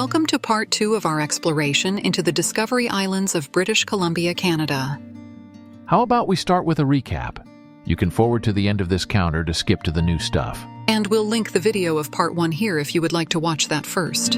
Welcome to part 2 of our exploration into the Discovery Islands of British Columbia, Canada. How about we start with a recap? You can forward to the end of this counter to skip to the new stuff. And we'll link the video of part 1 here if you would like to watch that first.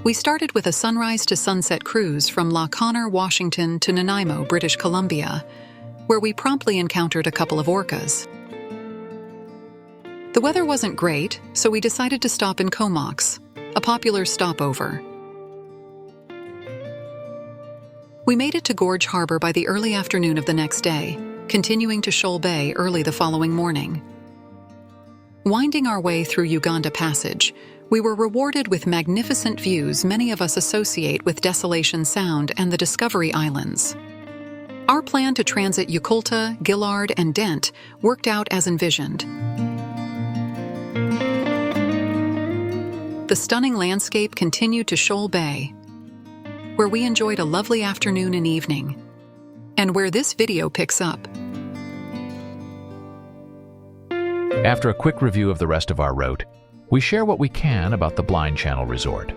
We started with a sunrise to sunset cruise from La Conner, Washington to Nanaimo, British Columbia, where we promptly encountered a couple of orcas. The weather wasn't great, so we decided to stop in Comox, a popular stopover. We made it to Gorge Harbor by the early afternoon of the next day, continuing to Shoal Bay early the following morning. Winding our way through Uganda Passage, we were rewarded with magnificent views many of us associate with Desolation Sound and the Discovery Islands. Our plan to transit Ukolta, Gillard, and Dent worked out as envisioned. The stunning landscape continued to Shoal Bay, where we enjoyed a lovely afternoon and evening, and where this video picks up. After a quick review of the rest of our route, we share what we can about the Blind Channel Resort,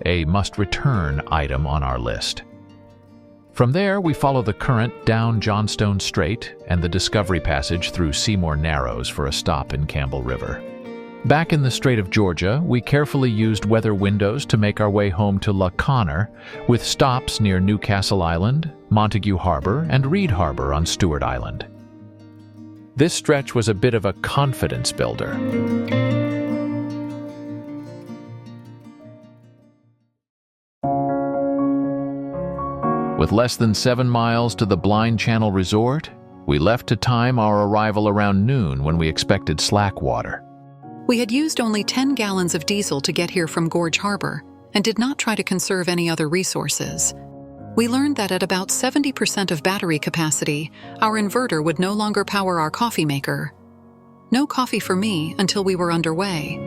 a must-return item on our list. From there, we follow the current down Johnstone Strait and the Discovery Passage through Seymour Narrows for a stop in Campbell River. Back in the Strait of Georgia, we carefully used weather windows to make our way home to La Conner, with stops near Newcastle Island, Montague Harbor, and Reed Harbor on Stewart Island. This stretch was a bit of a confidence builder. With less than 7 miles to the Blind Channel Resort, we left to time our arrival around noon when we expected slack water. We had used only 10 gallons of diesel to get here from Gorge Harbor and did not try to conserve any other resources. We learned that at about 70% of battery capacity, our inverter would no longer power our coffee maker. No coffee for me until we were underway.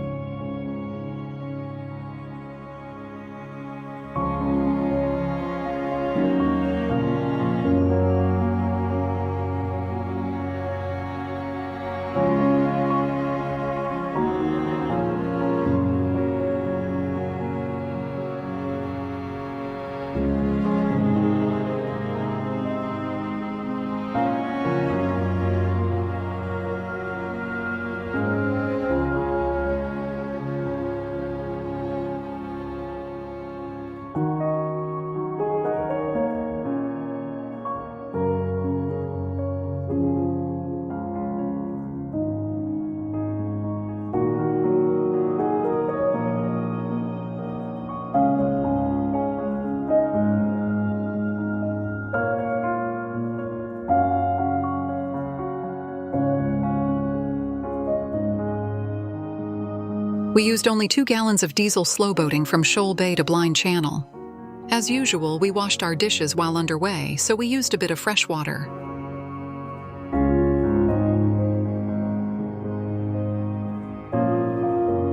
We used only 2 gallons of diesel slowboating from Shoal Bay to Blind Channel. As usual, we washed our dishes while underway, so we used a bit of fresh water.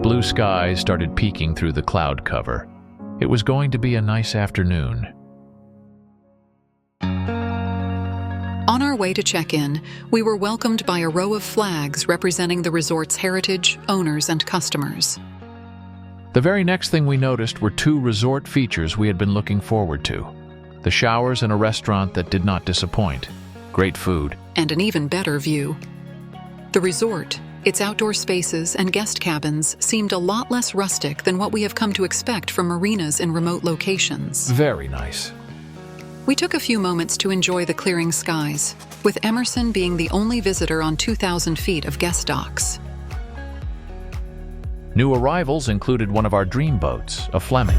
Blue skies started peeking through the cloud cover. It was going to be a nice afternoon. On our way to check-in, we were welcomed by a row of flags representing the resort's heritage, owners, and customers. The very next thing we noticed were 2 resort features we had been looking forward to. The showers and a restaurant that did not disappoint. Great food. And an even better view. The resort, its outdoor spaces and guest cabins seemed a lot less rustic than what we have come to expect from marinas in remote locations. Very nice. We took a few moments to enjoy the clearing skies, with Emerson being the only visitor on 2,000 feet of guest docks. New arrivals included one of our dream boats, a Fleming.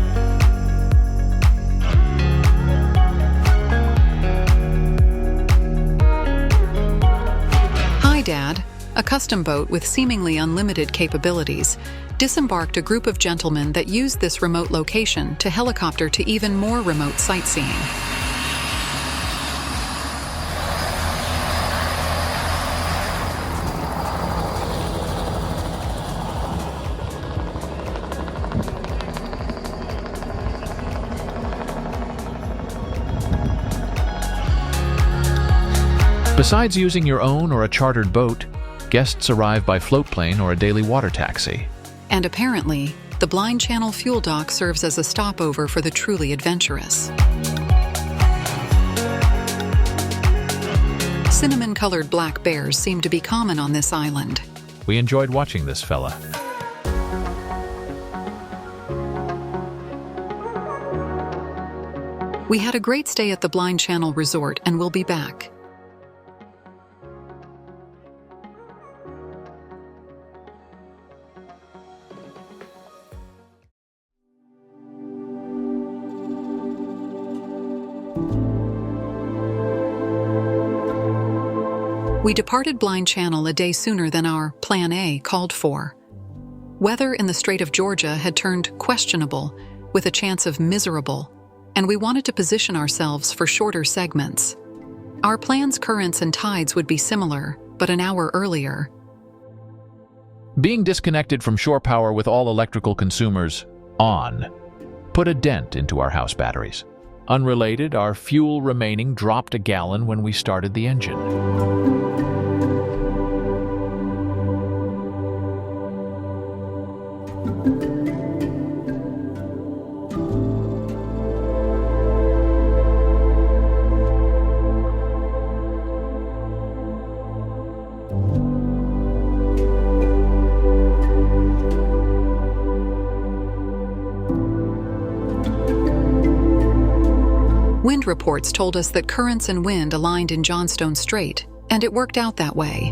Hi, Dad, a custom boat with seemingly unlimited capabilities, disembarked a group of gentlemen that used this remote location to helicopter to even more remote sightseeing. Besides using your own or a chartered boat, guests arrive by float plane or a daily water taxi. And apparently, the Blind Channel fuel dock serves as a stopover for the truly adventurous. Cinnamon-colored black bears seem to be common on this island. We enjoyed watching this fella. We had a great stay at the Blind Channel Resort and we'll be back. We departed Blind Channel a day sooner than our Plan A called for. Weather in the Strait of Georgia had turned questionable, with a chance of miserable, and we wanted to position ourselves for shorter segments. Our plan's currents and tides would be similar, but an hour earlier. Being disconnected from shore power with all electrical consumers on put a dent into our house batteries. Unrelated, our fuel remaining dropped a gallon when we started the engine. Wind reports told us that currents and wind aligned in Johnstone Strait, and it worked out that way.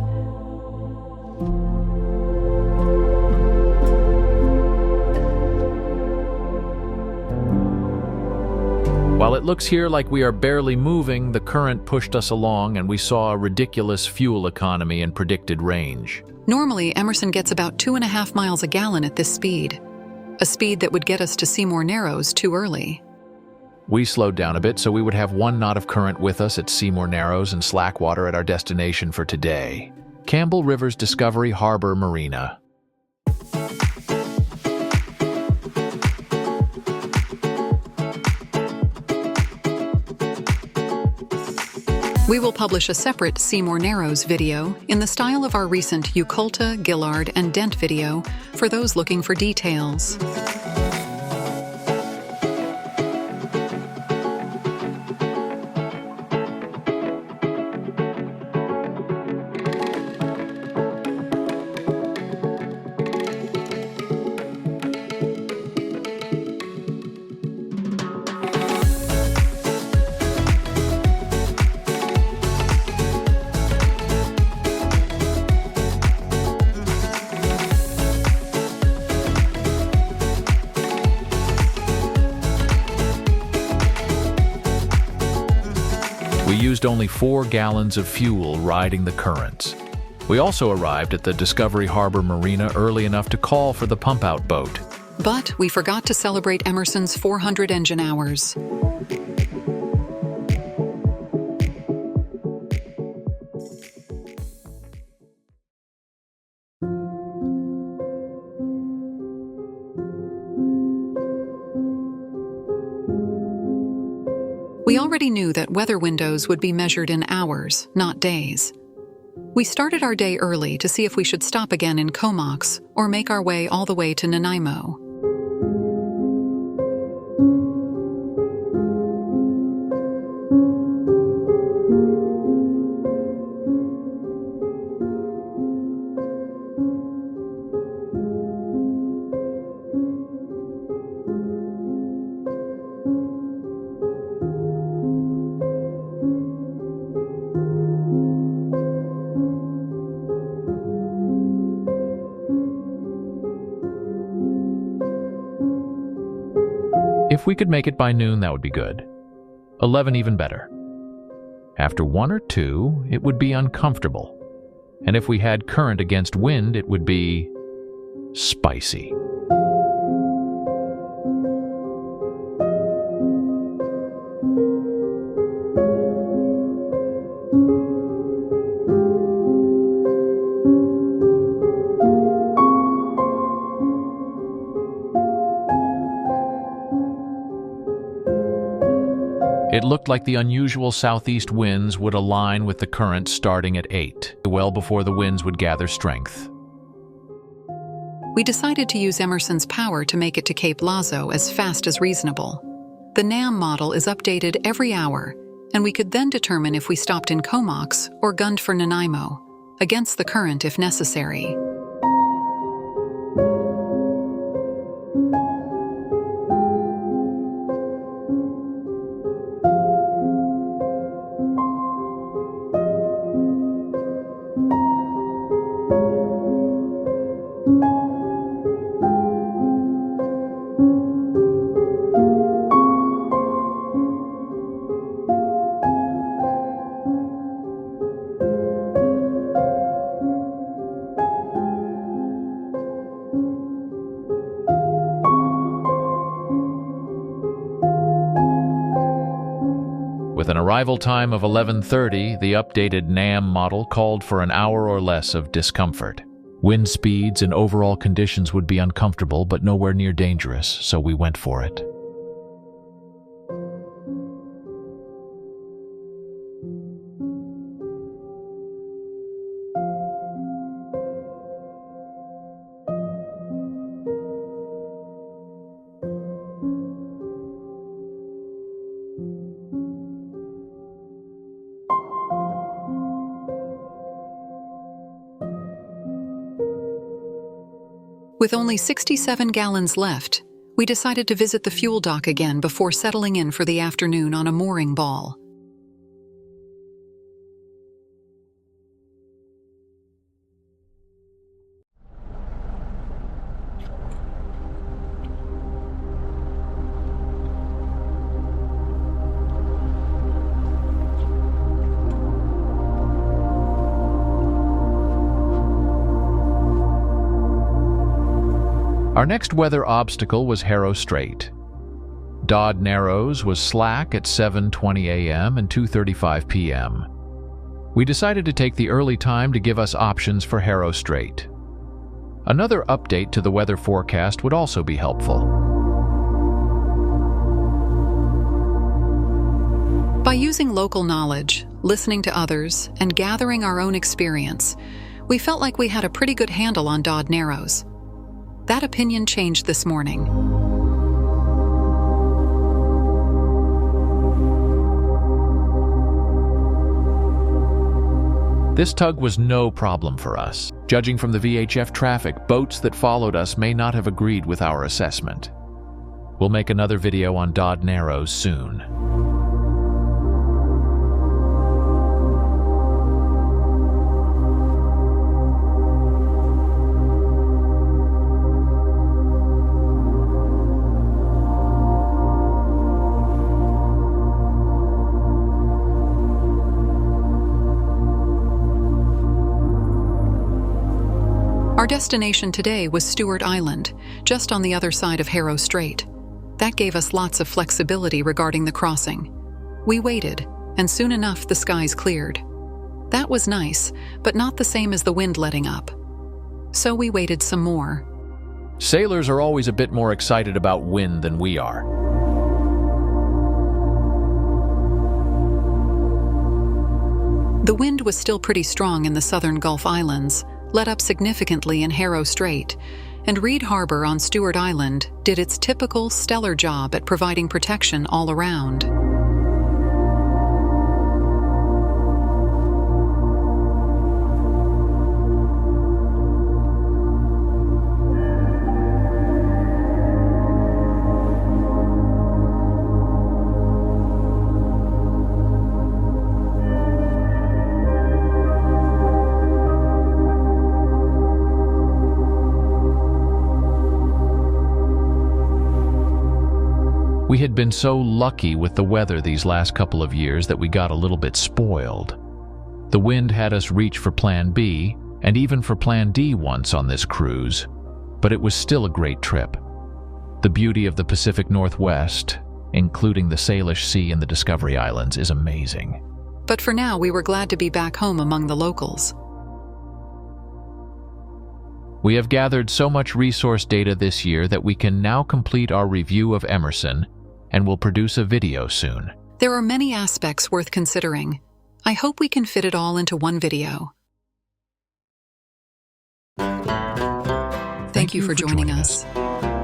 While it looks here like we are barely moving, the current pushed us along and we saw a ridiculous fuel economy and predicted range. Normally, Emerson gets about 2.5 miles a gallon at this speed, a speed that would get us to Seymour Narrows too early. We slowed down a bit so we would have 1 knot of current with us at Seymour Narrows and slack water at our destination for today, Campbell River's Discovery Harbor Marina. We will publish a separate Seymour Narrows video in the style of our recent Ucolta, Gillard, and Dent video for those looking for details. We used only 4 gallons of fuel riding the currents. We also arrived at the Discovery Harbor Marina early enough to call for the pump-out boat. But we forgot to celebrate Emerson's 400 engine hours. We already knew that weather windows would be measured in hours, not days. We started our day early to see if we should stop again in Comox or make our way all the way to Nanaimo. If we could make it by noon, that would be good. 11 even better. After 1 or 2, it would be uncomfortable. And if we had current against wind, it would be spicy. It looked like the unusual southeast winds would align with the current starting at 8, well before the winds would gather strength. We decided to use Emerson's power to make it to Cape Lazo as fast as reasonable. The NAM model is updated every hour, and we could then determine if we stopped in Comox or gunned for Nanaimo, against the current if necessary. With an arrival time of 11:30, the updated NAM model called for an hour or less of discomfort. Wind speeds and overall conditions would be uncomfortable but nowhere near dangerous, so we went for it. With only 67 gallons left, we decided to visit the fuel dock again before settling in for the afternoon on a mooring ball. Our next weather obstacle was Harrow Strait. Dodd Narrows was slack at 7:20 a.m. and 2:35 p.m. We decided to take the early time to give us options for Harrow Strait. Another update to the weather forecast would also be helpful. By using local knowledge, listening to others, and gathering our own experience, we felt like we had a pretty good handle on Dodd Narrows. That opinion changed this morning. This tug was no problem for us. Judging from the VHF traffic, boats that followed us may not have agreed with our assessment. We'll make another video on Dodd Narrows soon. Our destination today was Stewart Island, just on the other side of Harrow Strait. That gave us lots of flexibility regarding the crossing. We waited, and soon enough the skies cleared. That was nice, but not the same as the wind letting up. So we waited some more. Sailors are always a bit more excited about wind than we are. The wind was still pretty strong in the southern Gulf Islands, let up significantly in Harrow Strait, and Reed Harbor on Stewart Island did its typical stellar job at providing protection all around. We had been so lucky with the weather these last couple of years that we got a little bit spoiled. The wind had us reach for Plan B, and even for Plan D once on this cruise, but it was still a great trip. The beauty of the Pacific Northwest, including the Salish Sea and the Discovery Islands, is amazing. But for now, we were glad to be back home among the locals. We have gathered so much resource data this year that we can now complete our review of Emerson and will produce a video soon. There are many aspects worth considering. I hope we can fit it all into one video. Thank Thank you for joining us.